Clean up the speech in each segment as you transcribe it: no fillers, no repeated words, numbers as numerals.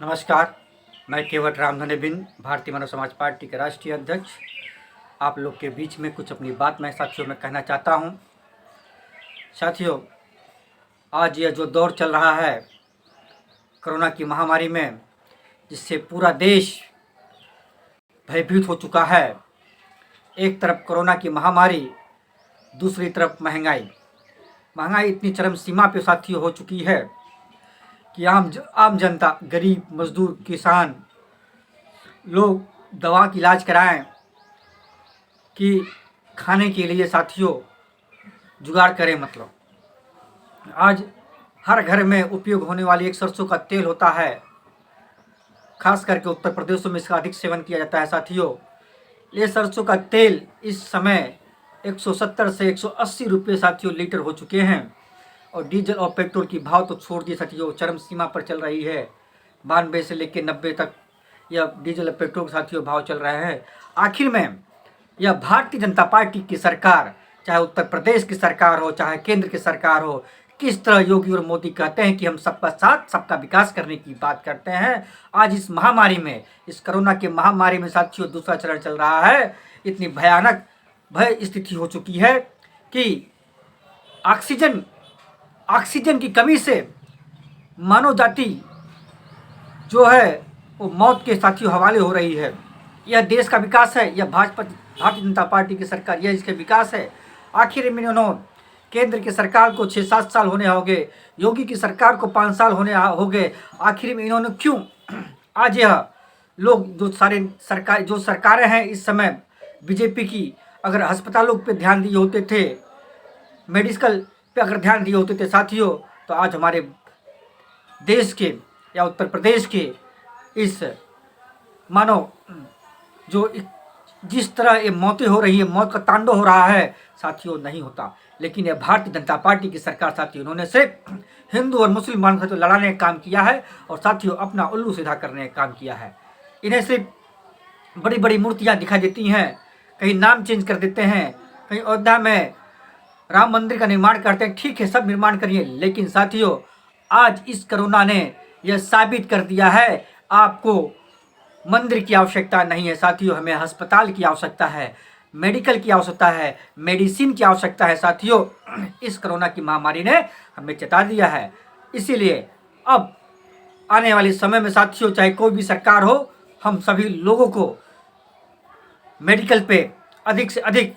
नमस्कार। मैं केवट रामधने बिन भारतीय मानव समाज पार्टी के राष्ट्रीय अध्यक्ष आप लोग के बीच में कुछ अपनी बात मैं साथियों में कहना चाहता हूं। साथियों, आज यह जो दौर चल रहा है कोरोना की महामारी में, जिससे पूरा देश भयभीत हो चुका है। एक तरफ कोरोना की महामारी, दूसरी तरफ महंगाई इतनी चरम सीमा पे साथियों हो चुकी है कि आम जनता, गरीब, मजदूर, किसान लोग दवा की इलाज कराएं कि खाने के लिए साथियों जुगाड़ करें। मतलब आज हर घर में उपयोग होने वाली एक सरसों का तेल होता है, खास करके उत्तर प्रदेश में इसका अधिक सेवन किया जाता है। साथियों, ये सरसों का तेल इस समय 170 से 180 रुपये साथियों लीटर हो चुके हैं। और डीजल और पेट्रोल की भाव तो छोड़ दिए साथियों, चरम सीमा पर चल रही है। 92 से लेकर 90 तक यह डीजल और पेट्रोल साथियों भाव चल रहे हैं। आखिर में यह भारतीय जनता पार्टी की सरकार, चाहे उत्तर प्रदेश की सरकार हो, चाहे केंद्र की सरकार हो, किस तरह योगी और मोदी कहते हैं कि हम सबका साथ सबका विकास करने की बात करते हैं। आज इस महामारी में, इस कोरोना के महामारी में साथियों दूसरा चरण चल रहा है। इतनी भयानक भय स्थिति हो चुकी है कि ऑक्सीजन की कमी से मानव जाति जो है वो मौत के साथियों हवाले हो रही है। यह देश का विकास है, यह भारतीय जनता पार्टी की सरकार, यह इसके विकास है। आखिर में इन्होंने केंद्र की सरकार को 6-7 साल होने हो गए, योगी की सरकार को 5 साल होने हो गए। आखिर में इन्होंने क्यों आज यह लोग जो सरकारें हैं इस समय बीजेपी की, अगर अस्पतालों पे ध्यान दिए होते थे, मेडिकल पे अगर ध्यान दिए होते थे साथियों, तो आज हमारे देश के या उत्तर प्रदेश के इस मानो जिस तरह ये मौतें हो रही है, मौत का तांडव हो रहा है साथियों, नहीं होता। लेकिन यह भारतीय जनता पार्टी की सरकार साथियों, उन्होंने सिर्फ हिंदू और मुसलमान को लड़ाने का काम किया है और साथियों अपना उल्लू सीधा करने का काम किया है। इन्हें सिर्फ बड़ी बड़ी मूर्तियां दिखाई देती हैं, कहीं नाम चेंज कर देते हैं, कहीं अयोध्या में राम मंदिर का निर्माण करते हैं। ठीक है, सब निर्माण करिए, लेकिन साथियों आज इस कोरोना ने यह साबित कर दिया है आपको मंदिर की आवश्यकता नहीं है साथियों, हमें अस्पताल की आवश्यकता है, मेडिकल की आवश्यकता है, मेडिसिन की आवश्यकता है साथियों। इस कोरोना की महामारी ने हमें चेता दिया है। इसीलिए अब आने वाले समय में साथियों, चाहे कोई भी सरकार हो, हम सभी लोगों को मेडिकल पे अधिक से अधिक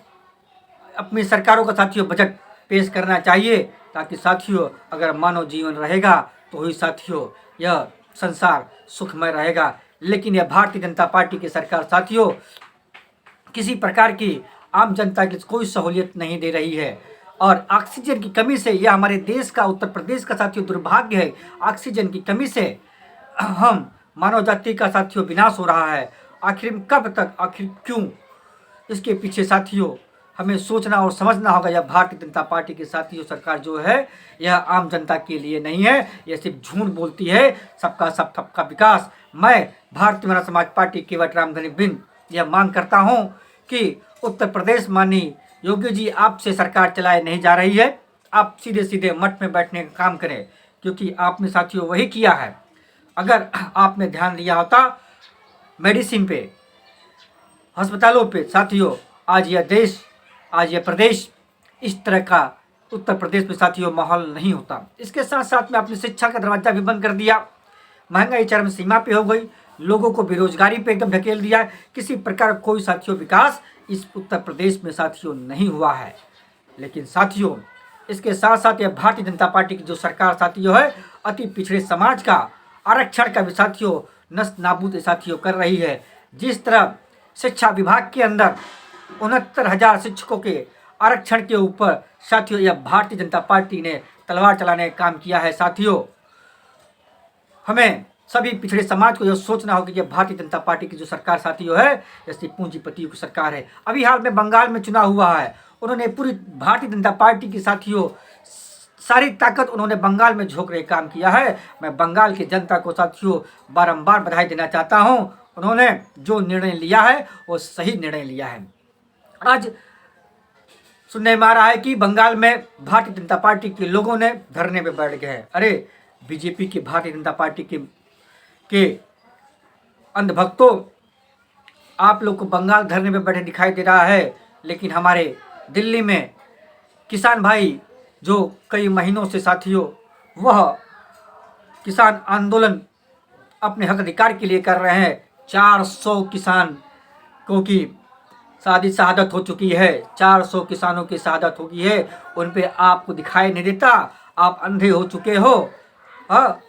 अपनी सरकारों का साथियों बजट पेश करना चाहिए, ताकि साथियों अगर मानव जीवन रहेगा तो ही साथियों यह संसार सुखमय रहेगा। लेकिन यह भारतीय जनता पार्टी की सरकार साथियों किसी प्रकार की आम जनता की कोई सहूलियत नहीं दे रही है। और ऑक्सीजन की कमी से, यह हमारे देश का, उत्तर प्रदेश का साथियों दुर्भाग्य है। ऑक्सीजन की कमी से हम मानव जाति का साथियों विनाश हो रहा है। आखिर कब तक, आखिर क्यों? इसके पीछे साथियों हमें सोचना और समझना होगा। यह भारतीय जनता पार्टी की साथियों सरकार जो है, यह आम जनता के लिए नहीं है, यह सिर्फ झूठ बोलती है, सबका सबका विकास। मैं भारतीय मानव समाज पार्टी केवट रामधनी बिन यह मांग करता हूं कि उत्तर प्रदेश माननीय योगी जी, आपसे सरकार चलाए नहीं जा रही है, आप सीधे सीधे मठ में बैठने का काम करें, क्योंकि आपने साथियों वही किया है। अगर आपने ध्यान दिया होता मेडिसिन पे, अस्पतालों पे साथियों, आज यह देश, आज यह प्रदेश इस तरह का उत्तर प्रदेश में साथियों माहौल नहीं होता। इसके साथ साथ में आपने शिक्षा का दरवाजा भी बंद कर दिया, महंगाई चरम सीमा पे हो गई, लोगों को बेरोजगारी पे एकदम ढकेल दिया। किसी प्रकार कोई साथियों विकास इस उत्तर प्रदेश में साथियों नहीं हुआ है। लेकिन साथियों इसके साथ साथ यह भारतीय जनता पार्टी की जो सरकार साथियों है, अति पिछड़े समाज का आरक्षण का भी साथियों नष्ट नाबूद साथियों कर रही है। जिस तरह शिक्षा विभाग के अंदर 69,000 शिक्षकों के आरक्षण के ऊपर साथियों यह भारतीय जनता पार्टी ने तलवार चलाने का काम किया है। साथियों हमें सभी पिछड़े समाज को यह सोचना होगा कि यह भारतीय जनता पार्टी की जो सरकार साथियों है, जैसे पूंजीपतियों की सरकार है। अभी हाल में बंगाल में चुनाव हुआ है, उन्होंने पूरी भारतीय जनता पार्टी की साथियों सारी ताकत उन्होंने बंगाल में झोंक रहे काम किया है। मैं बंगाल की जनता को साथियों बारंबार बधाई देना चाहता हूं, उन्होंने जो निर्णय लिया है वो सही निर्णय लिया है। आज सुनने में आ रहा है कि बंगाल में भारतीय जनता पार्टी के लोगों ने धरने पे बैठ गए हैं। अरे बीजेपी की, भारतीय जनता पार्टी की कि अंधभक्तों, आप लोग को बंगाल धरने पे बैठे दिखाई दे रहा है, लेकिन हमारे दिल्ली में किसान भाई जो कई महीनों से साथियों वह किसान आंदोलन अपने हक अधिकार के लिए कर रहे हैं। 400 किसान को की शादी शहादत हो चुकी है, 400 किसानों की शहादत हो गई है। उन पे आपको दिखाई नहीं देता, आप अंधे हो चुके हो।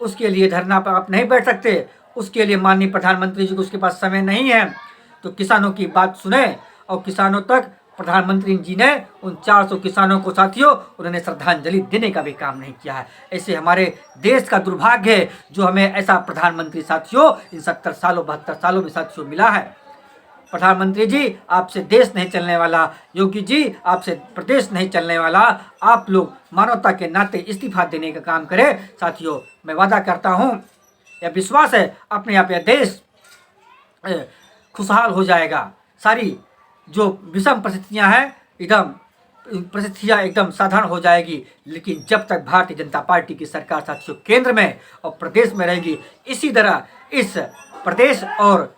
उसके लिए धरना पर आप नहीं बैठ सकते, उसके लिए माननीय प्रधानमंत्री जी को उसके पास समय नहीं है। तो किसानों की बात सुने और किसानों तक प्रधानमंत्री जी ने उन 400 किसानों को साथियों उन्होंने श्रद्धांजलि देने का भी काम नहीं किया है। ऐसे हमारे देश का दुर्भाग्य है जो हमें ऐसा प्रधानमंत्री साथियों इन 70 सालों 72 सालों में साथियों मिला है। प्रधानमंत्री जी, आपसे देश नहीं चलने वाला, योगी जी आपसे प्रदेश नहीं चलने वाला, आप लोग मानवता के नाते इस्तीफा देने का काम करें। साथियों, मैं वादा करता हूँ, यह विश्वास है, अपने आप यह देश खुशहाल हो जाएगा। सारी जो विषम परिस्थितियाँ हैं परिस्थितियाँ एकदम साधारण हो जाएगी। लेकिन जब तक भारतीय जनता पार्टी की सरकार साथियों केंद्र में और प्रदेश में रहेगी, इसी तरह इस प्रदेश और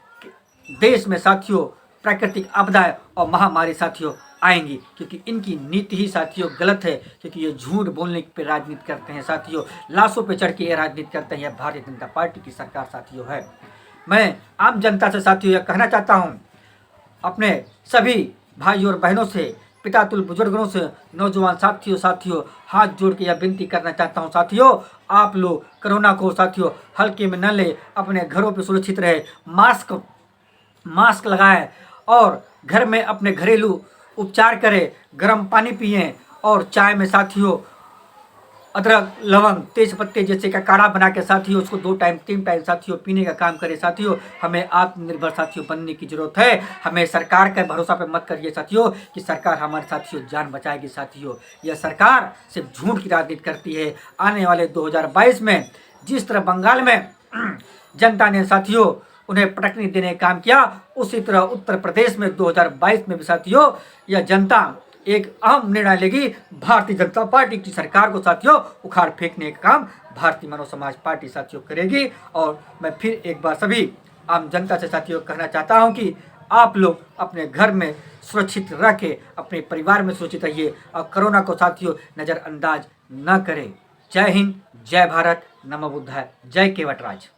देश में साथियों प्राकृतिक आपदाएं और महामारी साथियों आएंगी, क्योंकि इनकी नीति ही साथियों गलत है। क्योंकि ये झूठ बोलने पे राजनीति करते हैं साथियों, लाशों पे चढ़ के ये राजनीति करते हैं। भारतीय जनता पार्टी की सरकार साथियों है। मैं आम जनता से साथियों यह कहना चाहता हूँ, अपने सभी भाइयों और बहनों से, पिता तुल्य बुजुर्गों से, नौजवान साथियों हाथ जोड़ के यह विनती करना चाहता हूँ साथियों, आप लोग कोरोना को साथियों हल्के में न ले, अपने घरों पे सुरक्षित रहे, मास्क लगाएं और घर में अपने घरेलू उपचार करें, गर्म पानी पिएं और चाय में साथियों अदरक, लवंग, तेज पत्ते जैसे का काढ़ा बना के साथियों उसको 2 टाइम 3 टाइम साथियों पीने का काम करें। साथियों, हमें आत्मनिर्भर साथियों बनने की जरूरत है। हमें सरकार का भरोसा पे मत करिए साथियों कि सरकार हमारे साथियों जान बचाएगी। साथियों, यह सरकार सिर्फ झूठ की राजनीति करती है। आने वाले 2022 में जिस तरह बंगाल में जनता ने साथियों उन्हें पटकनी देने का काम किया, उसी तरह उत्तर प्रदेश में 2022 में भी साथियों यह जनता एक अहम निर्णय लेगी। भारतीय जनता पार्टी की सरकार को साथियों उखाड़ फेंकने का काम भारतीय मानव समाज पार्टी साथियों करेगी। और मैं फिर एक बार सभी आम जनता से साथियों कहना चाहता हूं कि आप लोग अपने घर में सुरक्षित रह के अपने परिवार में सुरक्षित रहिए और कोरोना को साथियों नज़रअंदाज न करें। जय हिंद, जय भारत, नमो बुद्धाय, जय केवटराज।